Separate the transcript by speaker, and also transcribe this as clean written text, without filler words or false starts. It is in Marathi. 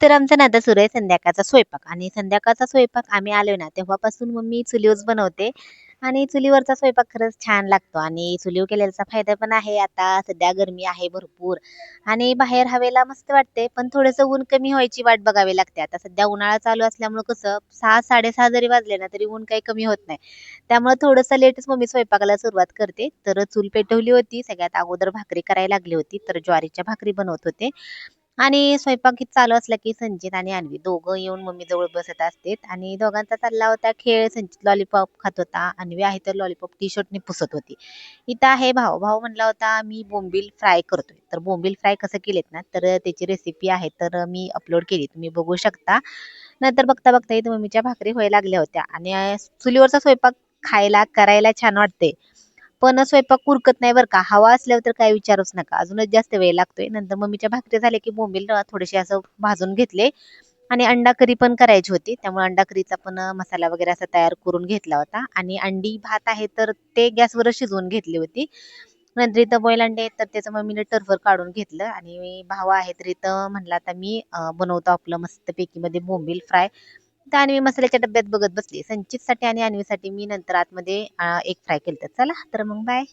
Speaker 1: तर आमचा ना आता सुरू आहे संध्याकाळचा स्वयंपाक आणि संध्याकाळचा स्वयंपाक आम्ही आलोय ना तेव्हापासून मग मी चुलीवरच बनवते आणि चुलीवरचा स्वयंपाक खरंच छान लागतो आणि चुलीवर केलेल्याचा फायदा पण आहे. आता सध्या गरमी आहे भरपूर आणि बाहेर हवेला मस्त वाटते, पण थोडंसं ऊन कमी व्हायची वाट बघावी लागते. आता सध्या उन्हाळा चालू असल्यामुळे कसं 6 6:30 जरी वाजले ना तरी ऊन काही कमी होत नाही. त्यामुळे थोडंसं लेटच मग मी स्वयंपाकाला सुरुवात करते. तर चूल पेटवली होती. सगळ्यात अगोदर भाकरी करायला लागली होती. तर ज्वारीच्या भाकरी बनवत होते. आणि स्वयंपाक चालू असला की संचित आणि अन्वी दोघं येऊन मम्मी जवळ बसत असतेत आणि दोघांचा चालला होता खेळ. संचित लॉलीपॉप खात होता, अन्वी आहे तर लॉलीपॉप टी शर्टने पुसत होती. इथं आहे भाऊ. भाऊ म्हणला होता मी बोंबील फ्राय करतोय. तर बोंबील फ्राय कसं केलेत ना तर त्याची रेसिपी आहे तर मी अपलोड केली, तुम्ही बघू शकता. नंतर बघता बघता इथं मम्मीच्या भाकरी व्हायला लागल्या होत्या आणि चुलीवरचा स्वयंपाक खायला करायला छान वाटते. पण स्वयंपाक उरकत नाही बरं का. हवा असल्यावर तर काही विचारूच नका. अजूनच जास्त वेळ लागतोय. नंतर मम्मीच्या भाकरी झाल्या की बोंबील थोडेसे असं भाजून घेतले आणि अंडा करी पण करायची होती. त्यामुळे अंडा करीचा पण मसाला वगैरे असा तयार करून घेतला होता आणि अंडी भात आहे तर ते गॅसवरच शिजवून घेतली होती. नंतर इथं बॉईल अंडे आहेत तर त्याचं मम्मीने टर्फवर काढून घेतलं आणि भाव आहे तर इथं म्हणला आता मी बनवतो आपलं मस्तपैकी मध्ये बोंबील फ्राय. तर आणि मी मसाल्याच्या डब्यात बघत बसली. संचितसाठी आणि अन्वीसाठी मी नंतर आतमध्ये एक फ्राय केलं. चला तर मग बाय.